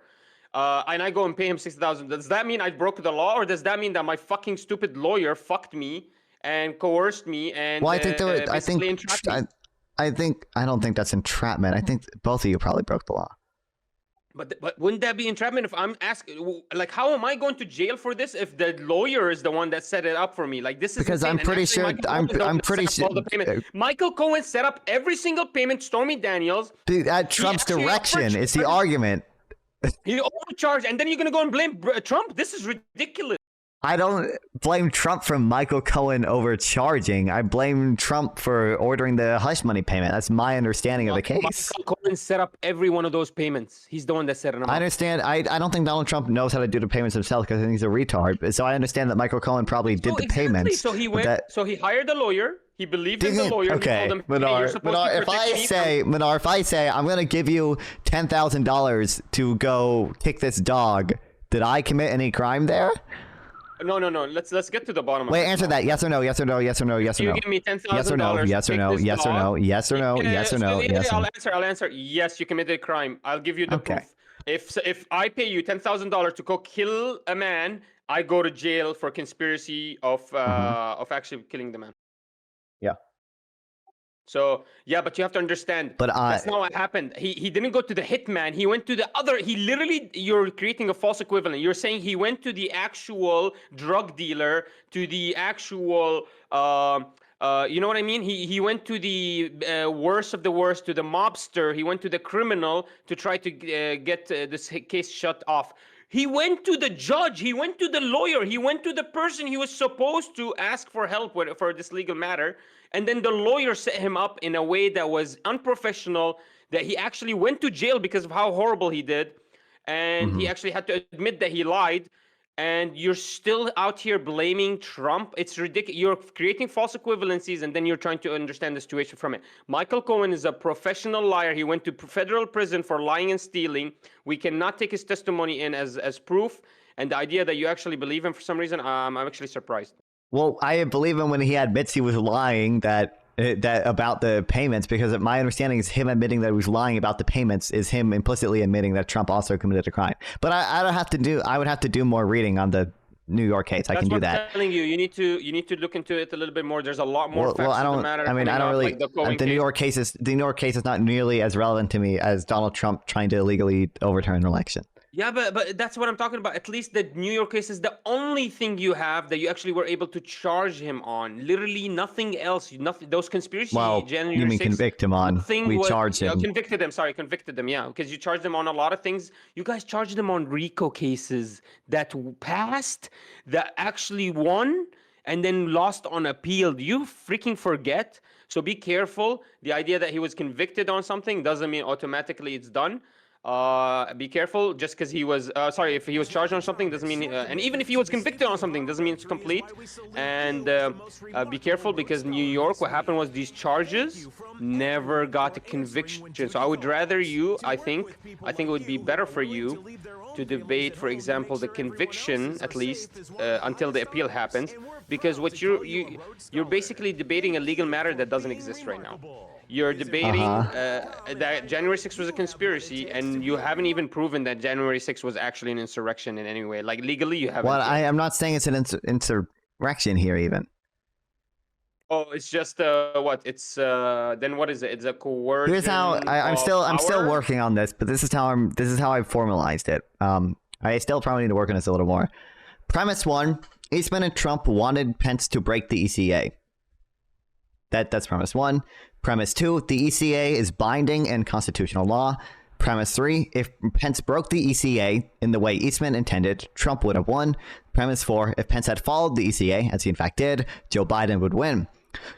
And I go and pay him $60,000. Does that mean I broke the law, or does that mean that my fucking stupid lawyer fucked me and coerced me and well, I think I don't think that's entrapment. I think both of you probably broke the law. But wouldn't that be entrapment if I'm asking, like, how am I going to jail for this if the lawyer is the one that set it up for me? Like, this is Because insane. I'm pretty sure I'm pretty sure Michael Cohen set up every single payment. Stormy Daniels. Dude, at Trump's direction is the argument. He overcharged, and then you're gonna go and blame Trump? This is ridiculous. I don't blame Trump for Michael Cohen overcharging. I blame Trump for ordering the hush money payment. That's my understanding of the case. Michael Cohen set up every one of those payments. He's the one that set it up. I understand. I don't think Donald Trump knows how to do the payments himself because I think he's a retard. So I understand that Michael Cohen probably did the payments. So he went. So he hired a lawyer. He believed in the lawyer. Okay, Manar, if I say I'm gonna give you $10,000 to go kick this dog, did I commit any crime there? No. Let's get to the bottom. Wait, answer that. Yes or no? Yes or no? Yes or no? Yes or no? You give me $10,000. Yes or no? Yes or no? Yes or no? Yes or no? Yes or no? Yes or no? I'll answer. Yes, you committed a crime. I'll give you the proof. If I pay you $10,000 to go kill a man, I go to jail for conspiracy of actually killing the man. Yeah. So yeah, but you have to understand. But that's not what happened. He didn't go to the hitman. He went to the other. He literally, you're creating a false equivalent. You're saying he went to the actual drug dealer, to the actual, you know what I mean? He went to the worst of the worst, to the mobster. He went to the criminal to try to get this case shut off. He went to the judge. He went to the lawyer. He went to the person he was supposed to ask for help with for this legal matter. And then the lawyer set him up in a way that was unprofessional, that he actually went to jail because of how horrible he did. And he actually had to admit that he lied. And you're still out here blaming Trump. It's ridiculous. You're creating false equivalencies, and then you're trying to understand the situation from it. Michael Cohen is a professional liar. He went to federal prison for lying and stealing. We cannot take his testimony in as proof. And the idea that you actually believe him for some reason, I'm actually surprised. Well, I believe him when he admits he was lying that about the payments, because my understanding is him admitting that he was lying about the payments is him implicitly admitting that Trump also committed a crime. But I would have to do more reading on the New York case. I can do that. I'm telling you, you need to look into it a little bit more. There's a lot more facts in the matter. I mean, I don't really. Like the New York case is not nearly as relevant to me as Donald Trump trying to illegally overturn an election. Yeah, but that's what I'm talking about. At least the New York case is the only thing you have that you actually were able to charge him on. Literally nothing else. Nothing. Those conspiracy. Well, January you mean 6th, convict him on? We charged him. Convicted him. Sorry, convicted him. Yeah, because you charged them on a lot of things. You guys charged them on RICO cases that passed, that actually won, and then lost on appeal. Do you freaking forget? So be careful. The idea that he was convicted on something doesn't mean automatically it's done. Be careful. Just because he was if he was charged on something doesn't mean and even if he was convicted on something doesn't mean it's complete. And be careful, because New York, what happened was these charges never got a conviction. So I would rather I think it would be better for you to debate, for example, the conviction at least until the appeal happens, because what you're basically debating a legal matter that doesn't exist right now. You're debating that January 6th was a conspiracy, and you haven't even proven that January 6th was actually an insurrection in any way. Like, legally, you haven't. Well, I'm not saying it's an insurrection here, even. Oh, it's just what? It's then what is it? It's a coercion. Here's how I'm still working on this, but this is how I formalized it. I still probably need to work on this a little more. Premise 1: Eastman and Trump wanted Pence to break the ECA. That's premise 1. Premise 2, the ECA is binding and constitutional law. Premise 3, if Pence broke the ECA in the way Eastman intended, Trump would have won. Premise 4, if Pence had followed the ECA, as he in fact did, Joe Biden would win.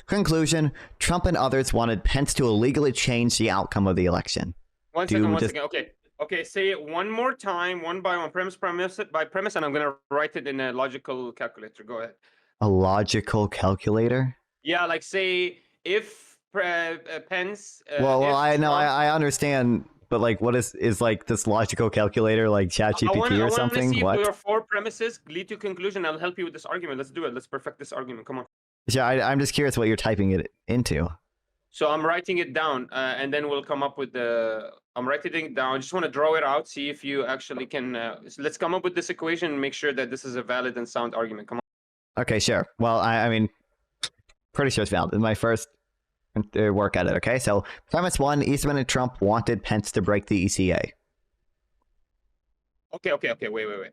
Conclusion, Trump and others wanted Pence to illegally change the outcome of the election. One second. Okay, say it one more time, one by one, premise by premise, and I'm going to write it in a logical calculator. Go ahead. A logical calculator? Yeah, like say if Pence. I understand, but like, what is like this logical calculator, like ChatGPT or something? See what? If your 4 premises lead to conclusion, I'll help you with this argument. Let's do it. Let's perfect this argument. Come on. Yeah, I'm just curious what you're typing it into. So I'm writing it down, and then we'll come up with the. I'm writing it down. I just want to draw it out, see if you actually can. Let's come up with this equation and make sure that this is a valid and sound argument. Come on. Okay, sure. Well, I mean, pretty sure it's valid. My first work at it. Okay, so premise 1: Eastman and Trump wanted Pence to break the ECA. Okay, wait.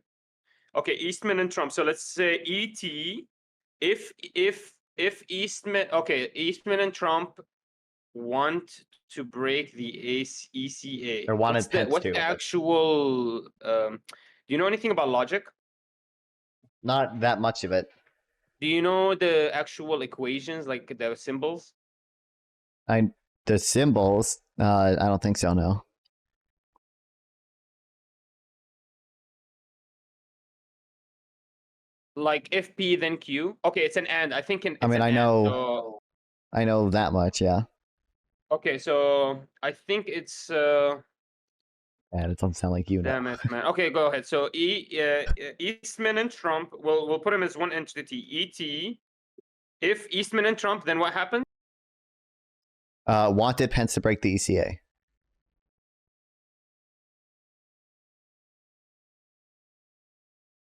Okay, Eastman and Trump. So let's say ET. If Eastman, okay, Eastman and Trump want to break the ECA. Or wanted Pence what's to. the actual? Do you know anything about logic? Not that much of it. Do you know the actual equations, like the symbols? The symbols. I don't think so. No. Like if P then Q. Okay, it's an and. I think I mean, I know. So... I know that much. Yeah. Okay, so I think it's. And it doesn't sound like you know. Damn it, man. Okay, go ahead. So Eastman and Trump. We'll put them as one entity. ET. If Eastman and Trump, then what happened? Wanted Pence to break the ECA.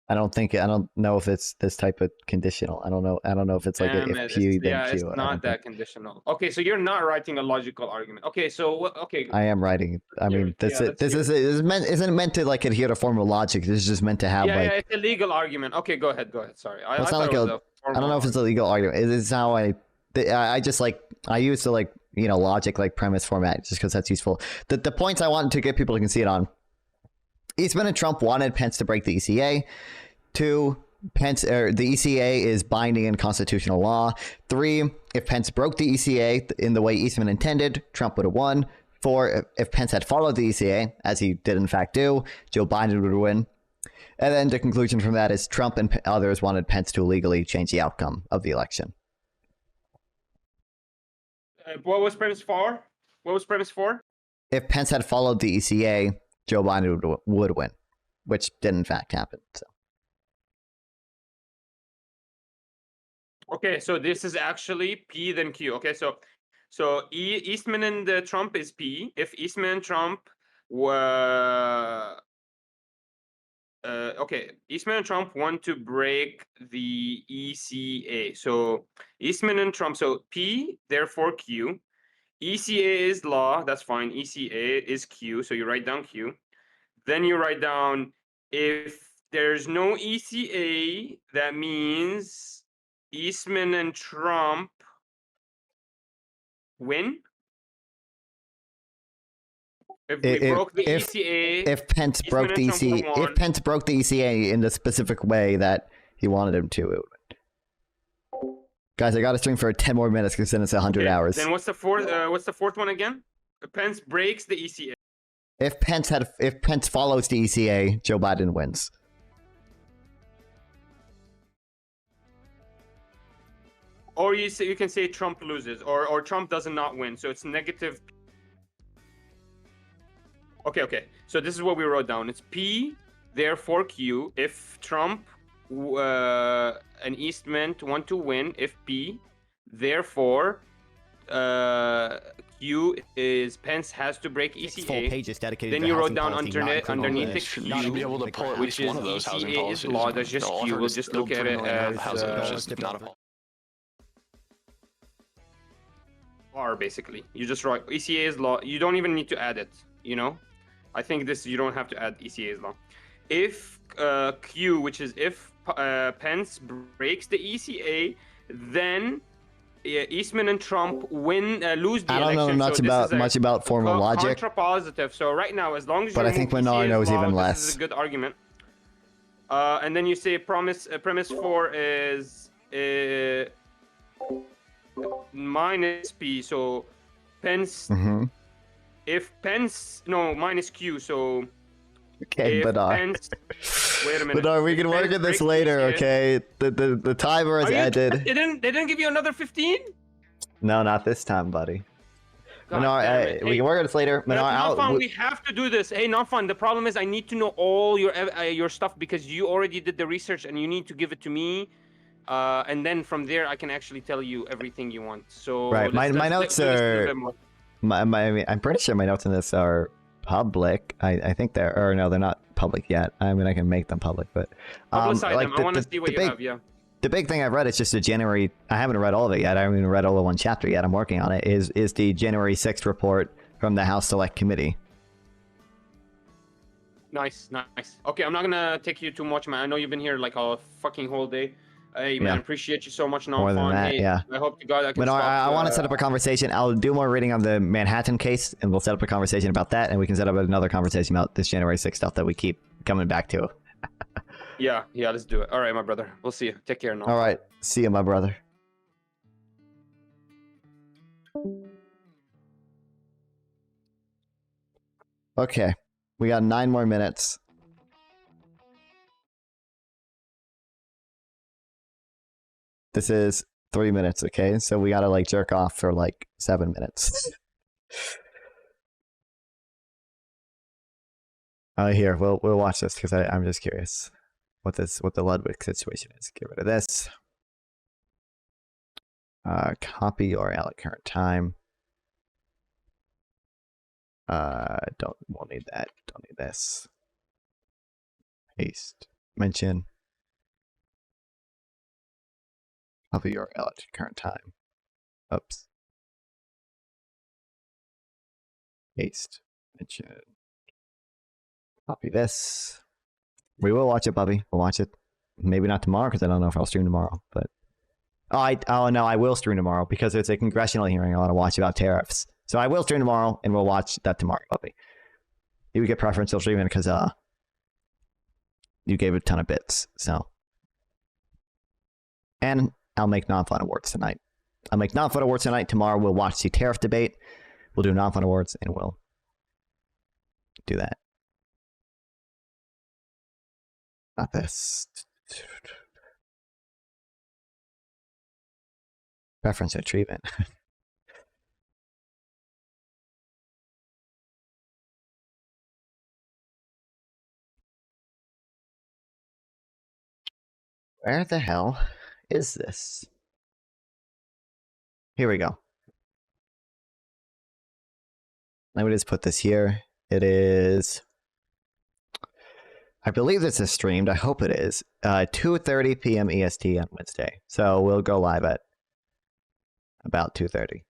I don't know if it's this type of conditional. I don't know if it's like if Q then Q. It's not that conditional. Okay, so you're not writing a logical argument. Okay, so okay. I am writing. I mean, isn't meant to like adhere to formal logic. This is just meant to have yeah, like. Yeah, it's a legal argument. Okay, go ahead. Sorry, It's not like I don't know if it's a legal argument. It's how I just like I use the like logic like premise format just because that's useful. The points I want to get people to concede on. Eastman and Trump wanted Pence to break the ECA. 2, Pence the ECA is binding in constitutional law. 3, if Pence broke the ECA in the way Eastman intended, Trump would have won. 4, if Pence had followed the ECA, as he did in fact do, Joe Biden would win. And then the conclusion from that is Trump and others wanted Pence to illegally change the outcome of the election. What was premise 4? If Pence had followed the ECA, Joe Biden would win, which did in fact happen. So. Okay, so this is actually P then Q. Okay, so Eastman and Trump is P. If Eastman and Trump were Eastman and Trump want to break the ECA. So Eastman and Trump, so P, therefore Q. ECA is law, that's fine. ECA is Q, so you write down Q. Then you write down if there's no ECA, that means Eastman and Trump win. If Pence broke the ECA in the specific way that he wanted him to, it would. Guys, I got to stream for 10 more minutes because then it's 100 hours. Then what's the fourth one again? Pence breaks the ECA. If Pence follows the ECA, Joe Biden wins. Or you can say Trump loses, or Trump does not win. So it's negative. Okay. So this is what we wrote down. It's P, therefore Q. If Trump and Eastman want to win, if P, therefore Q is Pence has to break ECA. Full pages dedicated then to you wrote housing down policy, underneath the Q, you should be able to pull at least one of those housing ECA is policies. law. That's just Q. We'll just look at it as R basically. You just write ECA is law. You don't even need to add it. I think this you don't have to add ECA is law. If Q, which is if Pence breaks the ECA, then Eastman and Trump lose the election. I don't know much about formal logic. Contrapositive. So right now, as long as but I think Manar knows even less. This is a good argument. And then you say premise 4 is minus P. So Pence. Mm-hmm. If Pence minus Q. So. Okay, Manar. Wait a minute. Manar, we can work at this later, okay? The timer is ended. They didn't give you another 15? No, not this time, buddy. Manar, we can work at this later. Manar, Nonfon, we have to do this. Hey, Nonfon, the problem is I need to know all your stuff because you already did the research and you need to give it to me. And then from there, I can actually tell you everything you want. So right, my notes are. I'm pretty sure my notes in this are public. I think they're no, they're not public yet. I mean, I can make them public, but publicize them. I want to see what you have. Yeah. the big thing I've read is just the January. I haven't read all of it yet. I haven't even read all of one chapter yet. I'm working on it. Is the January 6th report from the House Select Committee. Nice. Okay, I'm not gonna take you too much, man. I know you've been here like a fucking whole day. Hey, man, appreciate you so much, Nonfon. More than that, hey, yeah. I hope to God I can Manar, stop, I want to set up a conversation. I'll do more reading on the Manhattan case, and we'll set up a conversation about that, and we can set up another conversation about this January 6th stuff that we keep coming back to. Yeah, let's do it. All right, my brother. We'll see you. Take care now. All right. See you, my brother. Okay. We got 9 more minutes. This is 3 minutes, okay? So we gotta like jerk off for like 7 minutes. Here, we'll watch this because I'm just curious what the Ludwig situation is. Get rid of this. Copy URL at current time. Won't need that. Don't need this. Paste. Mention. Copy URL at current time. Oops. Paste. Mention. Copy this. We will watch it, Bubby. We'll watch it. Maybe not tomorrow because I don't know if I'll stream tomorrow. But oh no, I will stream tomorrow because it's a congressional hearing I want to watch about tariffs. So I will stream tomorrow, and we'll watch that tomorrow, Bubby. You get preferential treatment because you gave a ton of bits. So, and I'll make Nonfon awards tonight. I'll make Nonfon awards tonight. Tomorrow we'll watch the tariff debate. We'll do Nonfon awards, and we'll do that. Not this. Preferential treatment. Where the hell is this? Here we go. Let me just put this here. It is, I believe this is streamed. I hope it is. 2:30 p.m. EST on Wednesday. So we'll go live at about 2:30.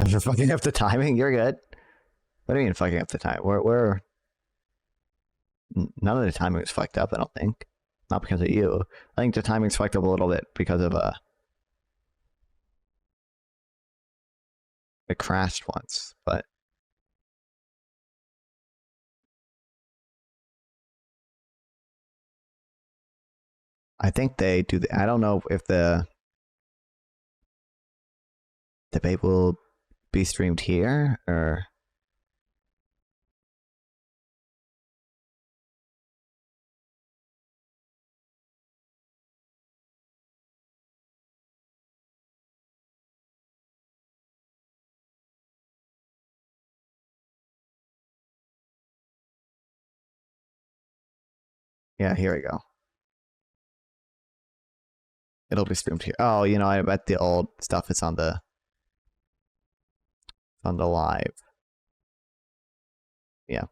You're fucking up the timing? You're good. What do you mean fucking up the time? We're none of the timing was fucked up, I don't think. Not because of you. I think the timing's fucked up a little bit because of it crashed once, but I think they do I don't know if the debate will be streamed here or yeah, here we go. It'll be streamed here. Oh, you know, I bet the old stuff is on the live. Yeah.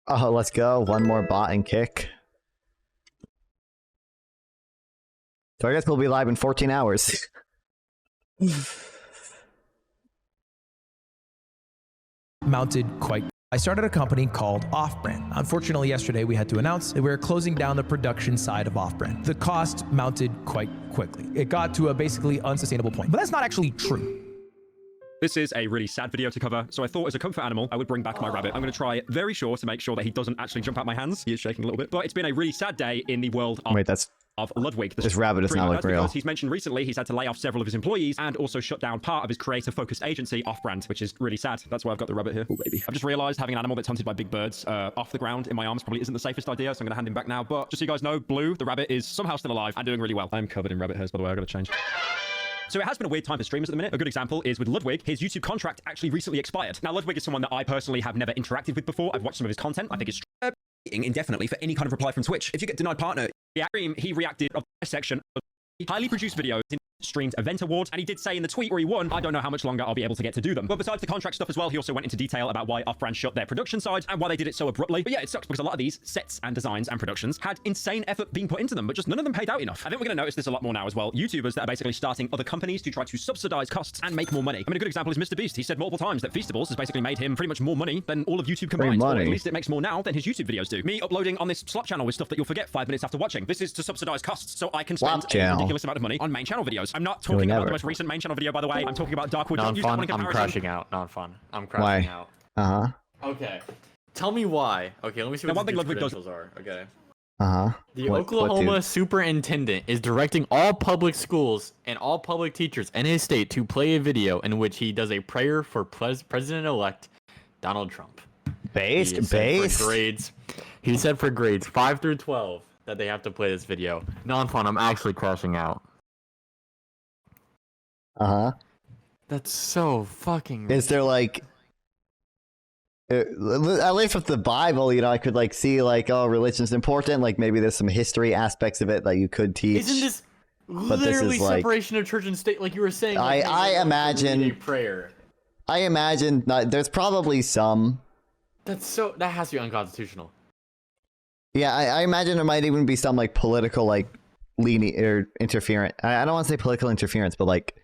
Oh, let's go. One more bot and kick. So I guess we'll be live in 14 hours. Mounted quite. I started a company called Off-Brand. Unfortunately, yesterday we had to announce that we were closing down the production side of Off-Brand. The cost mounted quite quickly. It got to a basically unsustainable point. But that's not actually true. This is a really sad video to cover, so I thought as a comfort animal, I would bring back my rabbit. I'm going to try very short to make sure that he doesn't actually jump out my hands. He is shaking a little bit. But it's been a really sad day in the world of... Wait, that's... of Ludwig. This rabbit does not look real. Because he's mentioned recently he's had to lay off several of his employees and also shut down part of his creator-focused agency, Off-Brand, which is really sad. That's why I've got the rabbit here. Oh, baby. I've just realized having an animal that's hunted by big birds off the ground in my arms probably isn't the safest idea, so I'm going to hand him back now. But just so you guys know, Blue, the rabbit, is somehow still alive and doing really well. I'm covered in rabbit hairs, by the way. I've got to change. So it has been a weird time for streamers at the minute. A good example is with Ludwig. His YouTube contract actually recently expired. Now, Ludwig is someone that I personally have never interacted with before. I've watched some of his content. I think it's indefinitely for any kind of reply from Twitch. If you get denied partner, he reacted of the section of highly produced videos in streamed event awards, and he did say in the tweet where he won, I don't know how much longer I'll be able to get to do them. But besides the contract stuff as well, he also went into detail about why Off-Brand shut their production side and why they did it so abruptly. But yeah, it sucks because a lot of these sets and designs and productions had insane effort being put into them, but just none of them paid out enough. I think we're going to notice this a lot more now as well. YouTubers that are basically starting other companies to try to subsidize costs and make more money. I mean, a good example is MrBeast. He said multiple times that Feastables has basically made him pretty much more money than all of YouTube combined. Or at least it makes more now than his YouTube videos do. Me uploading on this slot channel with stuff that you'll forget 5 minutes after watching. This is to subsidize costs so I can spend a ridiculous amount of money on main channel videos. I'm not talking about the most recent main channel video, by the way. I'm talking about Darkwood. Nonfon, I'm crashing out. Nonfon, I'm crashing out. Okay. Tell me why. Okay, let me see what the credentials are. Okay. The Oklahoma superintendent is directing all public schools and all public teachers in his state to play a video in which he does a prayer for President-elect Donald Trump. Based? For grades. He said for grades 5 through 12 that they have to play this video. Nonfon, I'm actually crashing out. That's so fucking. Is there like, at least with the Bible, you know, I could like see like, oh, religion's important. Like maybe there's some history aspects of it that you could teach. Isn't this literally separation of church and state? Like you were saying. Like, I imagine prayer. I imagine there's probably some. That has to be unconstitutional. Yeah, I imagine there might even be some like political like leaning or interference. I don't want to say political interference, but like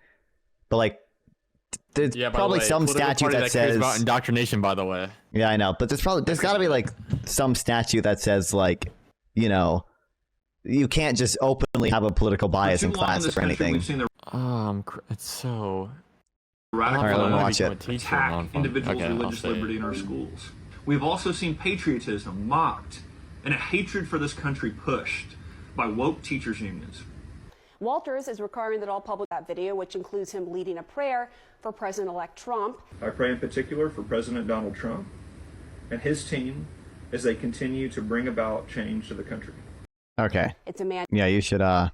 there's probably some statute that says about indoctrination, by the way. Yeah, I know, but there's got to be like some statute that says like, you know, you can't just openly have a political bias in class or anything. It's so radical. All right, let me watch it. Attack individuals' religious liberty in our schools. We've also seen patriotism mocked and a hatred for this country pushed by woke teachers' unions. Walters is requiring that all public that video, which includes him leading a prayer for President-elect Trump. I pray in particular for President Donald Trump and his team as they continue to bring about change to the country. Okay. It's a man. Yeah, you should. Yeah,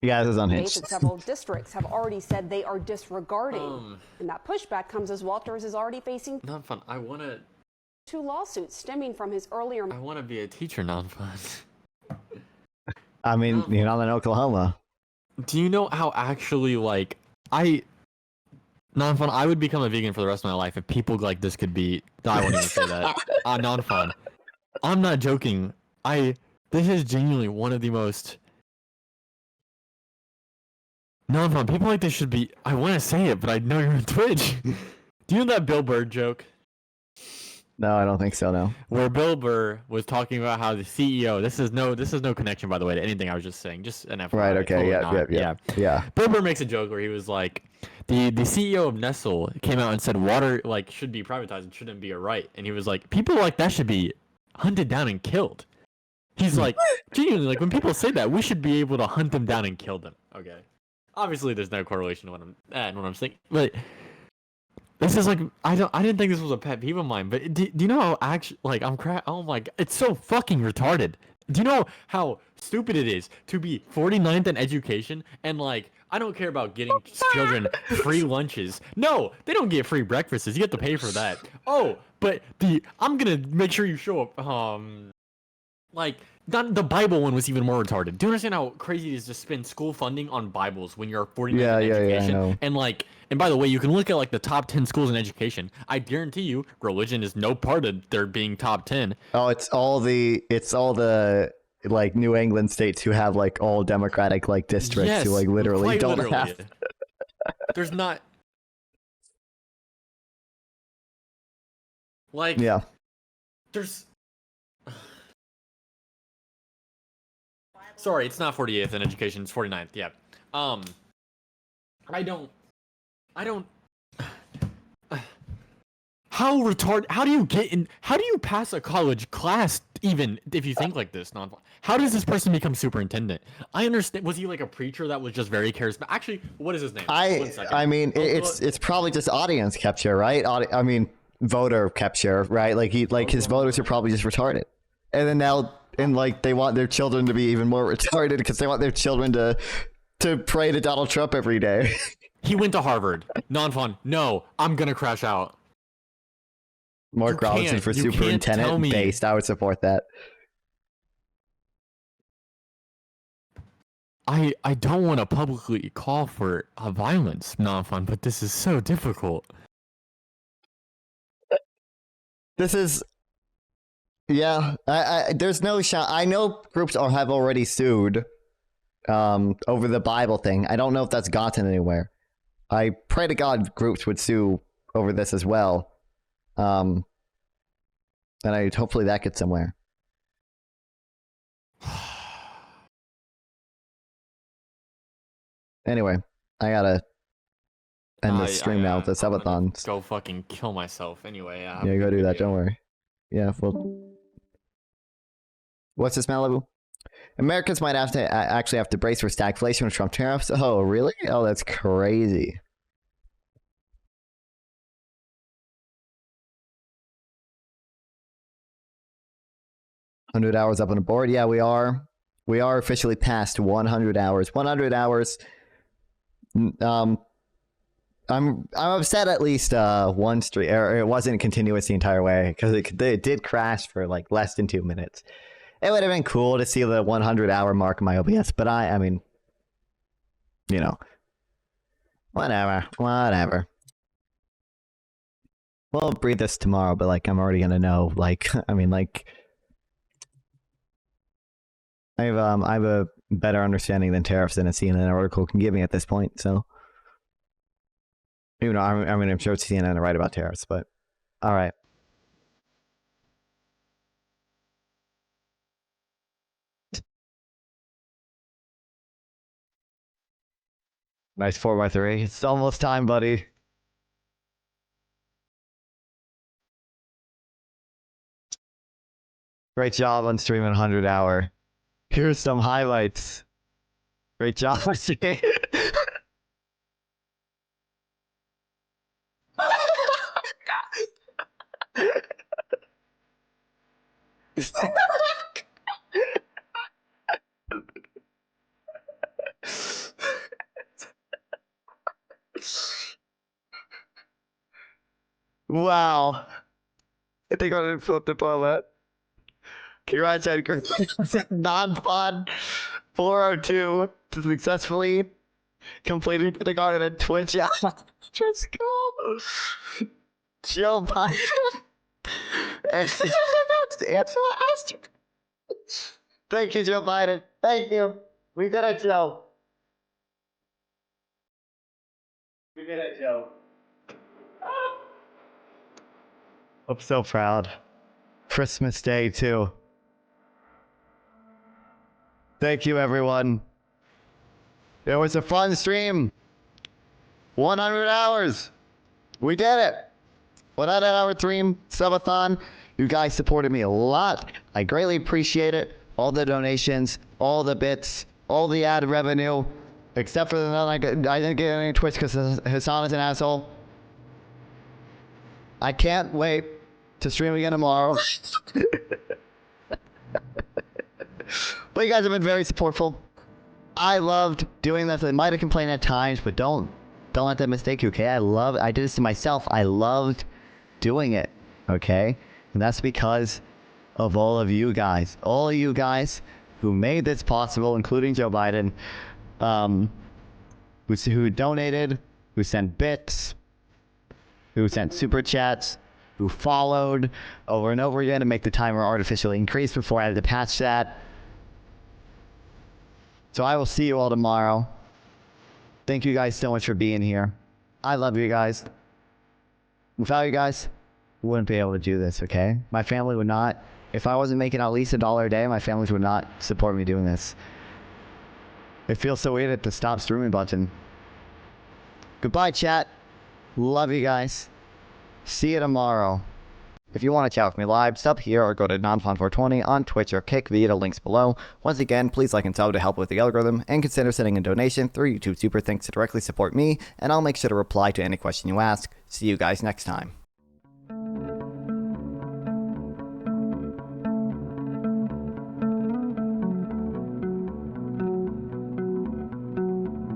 this is unhinged. Several districts have already said they are disregarding, and that pushback comes as Walters is already facing. Nonfun, I wanna. 2 lawsuits stemming from his earlier. I want to be a teacher, Nonfun. I mean, you're not in Oklahoma. Do you know how actually, like, Nonfun, I would become a vegan for the rest of my life if people like this could be. I won't even say that. Nonfun. I'm not joking. This is genuinely one of the most. Nonfun, people like this should be. I want to say it, but I know you're on Twitch. Do you know that Bill Burr joke? No, I don't think so, no. Where Bill Burr was talking about how the CEO, this is no connection, by the way, to anything I was just saying, just an FYI. Right, okay, yeah. Bill Burr makes a joke where he was like, the CEO of Nestle came out and said water, like, should be privatized and shouldn't be a right. And he was like, people like that should be hunted down and killed. He's like, genuinely, like, when people say that, we should be able to hunt them down and kill them. Okay. Obviously, there's no correlation to what I'm saying, but... This is like, I didn't think this was a pet peeve of mine, but do you know how actually, like, oh my god, it's so fucking retarded. Do you know how stupid it is to be 49th in education and, like, I don't care about getting children free lunches. No, they don't get free breakfasts. You have to pay for that. Oh, but I'm gonna make sure you show up, like, the Bible one was even more retarded. Do you understand how crazy it is to spend school funding on Bibles when you're 49th in education? I know. And, like, and by the way, you can look at like the top 10 schools in education. I guarantee you, religion is no part of their being top 10. Oh, it's all the like New England states who have like all Democratic like districts who like literally don't have. There's not. Like. Yeah. There's. Sorry, it's not 48th in education. It's 49th. Yeah. I don't. How retarded? How do you get in? How do you pass a college class? Even if you think like this, how does this person become superintendent? I understand. Was he like a preacher that was just very charismatic? Actually, what is his name? I mean, it's probably just audience capture, right? I mean, voter capture, right? Like his voters are probably just retarded, and then now like they want their children to be even more retarded because they want their children to pray to Donald Trump every day. He went to Harvard. Non-fun. No, I'm gonna crash out. Mark Robinson for superintendent based. I would support that. I don't want to publicly call for violence, Nonfon, but this is so difficult. This is, yeah. There's no shot. I know groups have already sued, over the Bible thing. I don't know if that's gotten anywhere. I pray to God groups would sue over this as well, and hopefully that gets somewhere. Anyway, I gotta end the stream now with the subathon. Go fucking kill myself. Anyway, yeah, go do that. Don't worry. Yeah, well, what's this, Malibu? Americans might have to actually have to brace for stagflation with Trump tariffs. Oh, really? Oh, that's crazy. $100 hours up on the board. Yeah, we are. We are officially past 100 hours. 100 hours. I'm upset at least one stream, or it wasn't continuous the entire way, because it did crash for like less than 2 minutes. It would have been cool to see the 100-hour mark in my OBS, but I mean, you know, whatever. We'll breathe this tomorrow, but like I'm already gonna know. Like, I mean, like, I have a better understanding than tariffs than a CNN article can give me at this point. So, even though I'm sure CNN are right about tariffs, but all right. Nice 4x3. It's almost time, buddy. Great job on streaming 100 hour. Here's some highlights. Great job. Wow. I think I didn't flip the toilet. Congratulations, Nonfon 402 successfully completed kindergarten at Twitch. Just go. Joe Biden. Thank you, Joe Biden. Thank you. We did it, Joe. We did it, Joe. I'm so proud. Christmas Day, too. Thank you, everyone. It was a fun stream. 100 hours. We did it. 100-hour stream, subathon. You guys supported me a lot. I greatly appreciate it. All the donations, all the bits, all the ad revenue, except for the none I didn't get any Twitch because Hassan is an asshole. I can't wait to stream again tomorrow. But you guys have been very supportful. I loved doing this. I might have complained at times, but don't let that mistake you, okay? I did this to myself. I loved doing it, okay? And that's because of all of you guys. All of you guys who made this possible, including Joe Biden, who donated, who sent bits, who sent super chats, who followed over and over again to make the timer artificially increase before I had to patch that. So I will see you all tomorrow. Thank you guys so much for being here. I love you guys. Without you guys, we wouldn't be able to do this, okay? My family would not. If I wasn't making at least $1 a day, my family would not support me doing this. It feels so weird at the stop streaming button. Goodbye, chat. Love you guys. See you tomorrow. If you want to chat with me live, sub here or go to Nonfon420 on Twitch or Kick via the links below. Once again, please like and sub to help with the algorithm, and consider sending a donation through YouTube Super Thanks to directly support me, and I'll make sure to reply to any question you ask. See you guys next time.